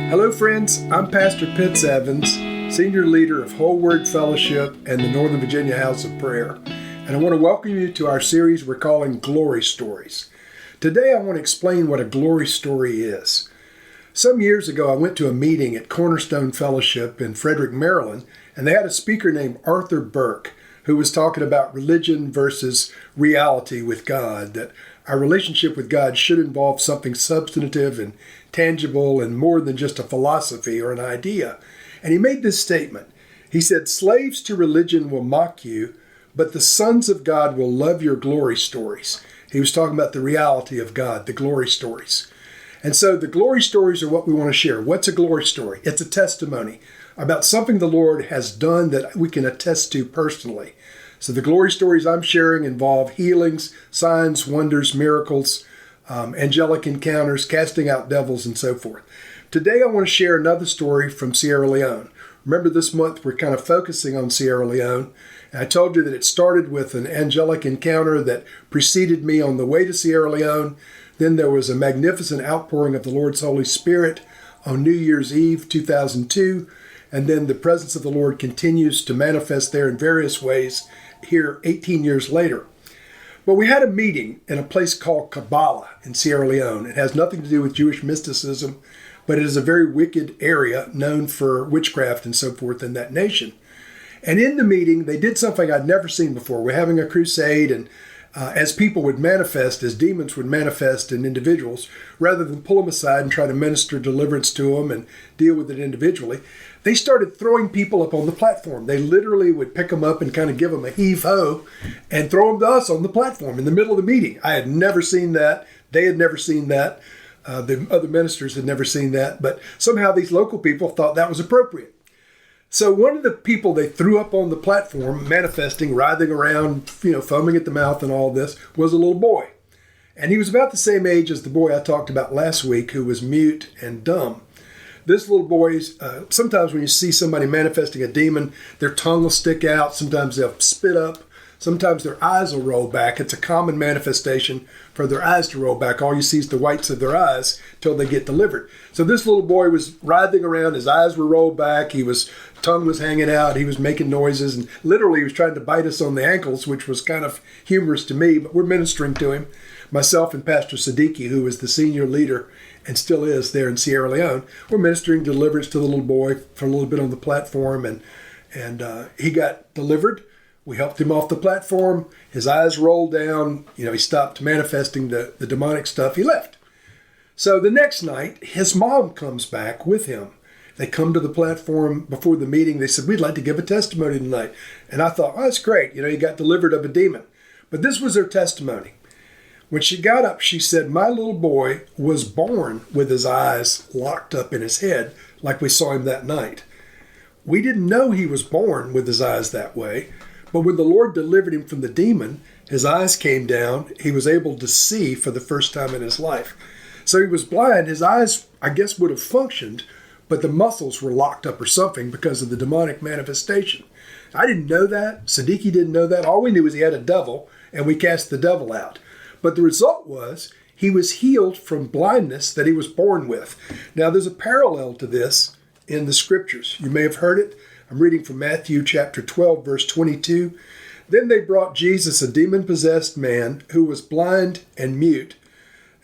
Hello friends, I'm Pastor Pitts Evans, Senior Leader of Whole Word Fellowship and the Northern Virginia House of Prayer. And I want to welcome you to our series we're calling Glory Stories. Today I want to explain what a glory story is. Some years ago I went to a meeting at Cornerstone Fellowship in Frederick, Maryland, and they had a speaker named Arthur Burke who was talking about religion versus reality with God, that our relationship with God should involve something substantive and tangible and more than just a philosophy or an idea. And he made this statement. He said, "Slaves to religion will mock you, but the sons of God will love your glory stories." He was talking about the reality of God, the glory stories. And so the glory stories are what we want to share. What's a glory story? It's a testimony about something the Lord has done that we can attest to personally. So the glory stories I'm sharing involve healings, signs, wonders, miracles, angelic encounters, casting out devils, and so forth. Today I want to share another story from Sierra Leone. Remember, this month we're kind of focusing on Sierra Leone. And I told you that it started with an angelic encounter that preceded me on the way to Sierra Leone. Then there was a magnificent outpouring of the Lord's Holy Spirit on New Year's Eve 2002. And then the presence of the Lord continues to manifest there in various ways here 18 years later. But we had a meeting in a place called Kabbalah in Sierra Leone. It has nothing to do with Jewish mysticism, but it is a very wicked area known for witchcraft and so forth in that nation. And in the meeting, they did something I'd never seen before. We're having a crusade, and as people would manifest, as demons would manifest in individuals, rather than pull them aside and try to minister deliverance to them and deal with it individually, they started throwing people up on the platform. They literally would pick them up and kind of give them a heave-ho and throw them to us on the platform in the middle of the meeting. I had never seen that. They had never seen that. The other ministers had never seen that. But somehow these local people thought that was appropriate. So one of the people they threw up on the platform, manifesting, writhing around, foaming at the mouth and all this, was a little boy. And he was about the same age as the boy I talked about last week who was mute and dumb. This little boy, sometimes when you see somebody manifesting a demon, their tongue will stick out. Sometimes they'll spit up. Sometimes their eyes will roll back. It's a common manifestation for their eyes to roll back. All you see is the whites of their eyes till they get delivered. So this little boy was writhing around. His eyes were rolled back. Tongue was hanging out. He was making noises. And literally he was trying to bite us on the ankles, which was kind of humorous to me. But we're ministering to him. Myself and Pastor Siddiqui, who is the senior leader and still is there in Sierra Leone, we're ministering deliverance to the little boy for a little bit on the platform. And he got delivered. We helped him off the platform. His eyes rolled down. He stopped manifesting the demonic stuff. He left. So the next night, his mom comes back with him. They come to the platform before the meeting. They said, "We'd like to give a testimony tonight." And I thought, "Oh, that's great. He got delivered of a demon." But this was her testimony. When she got up, she said, "My little boy was born with his eyes locked up in his head like we saw him that night. We didn't know he was born with his eyes that way. But when the Lord delivered him from the demon, his eyes came down. He was able to see for the first time in his life. So he was blind. His eyes, I guess, would have functioned, but the muscles were locked up or something because of the demonic manifestation." I didn't know that. Siddiqui didn't know that. All we knew was he had a devil, and we cast the devil out. But the result was he was healed from blindness that he was born with. Now, there's a parallel to this in the scriptures. You may have heard it. I'm reading from Matthew chapter 12, verse 22. "Then they brought Jesus, a demon-possessed man who was blind and mute,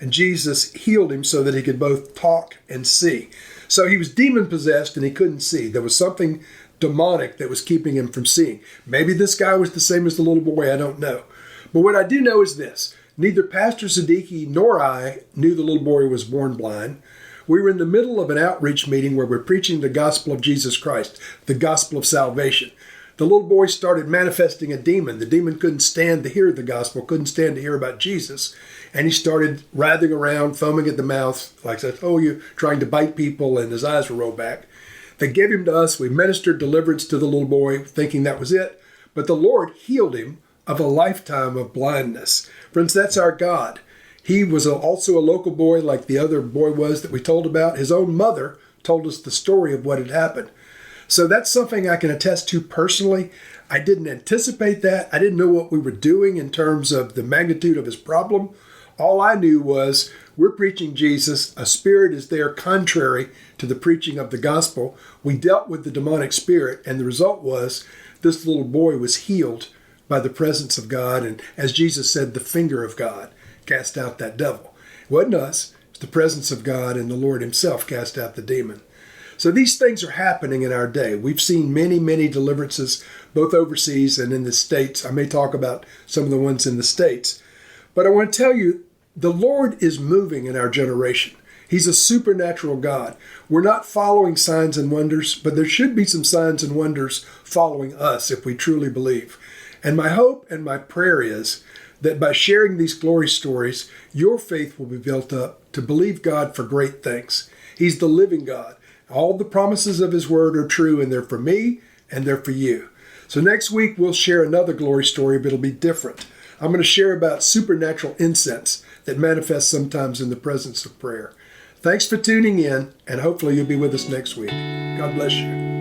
and Jesus healed him so that he could both talk and see." So he was demon-possessed and he couldn't see. There was something demonic that was keeping him from seeing. Maybe this guy was the same as the little boy. I don't know. But what I do know is this. Neither Pastor Siddiqui nor I knew the little boy was born blind. We were in the middle of an outreach meeting where we're preaching the gospel of Jesus Christ, the gospel of salvation. The little boy started manifesting a demon. The demon couldn't stand to hear the gospel, couldn't stand to hear about Jesus. And he started writhing around, foaming at the mouth, like I said, "Oh, you're trying to bite people," and his eyes were rolled back. They gave him to us. We ministered deliverance to the little boy, thinking that was it. But the Lord healed him of a lifetime of blindness. Friends, that's our God. He was also a local boy like the other boy was that we told about. His own mother told us the story of what had happened. So that's something I can attest to personally. I didn't anticipate that. I didn't know what we were doing in terms of the magnitude of his problem. All I knew was We're preaching Jesus. A spirit is there contrary to the preaching of the gospel. We dealt with the demonic spirit, and the result was this little boy was healed by the presence of God. And as Jesus said, the finger of God cast out that devil. It wasn't us. It's the presence of God, and the Lord himself cast out the demon. So these things are happening in our day. We've seen many, many deliverances, both overseas and in the States. I may talk about some of the ones in the States. But I want to tell you, the Lord is moving in our generation. He's a supernatural God. We're not following signs and wonders, but there should be some signs and wonders following us if we truly believe. And my hope and my prayer is that by sharing these glory stories, your faith will be built up to believe God for great things. He's the living God. All the promises of his word are true, and they're for me and they're for you. So next week, we'll share another glory story, but it'll be different. I'm going to share about supernatural incense that manifests sometimes in the presence of prayer. Thanks for tuning in, and hopefully you'll be with us next week. God bless you.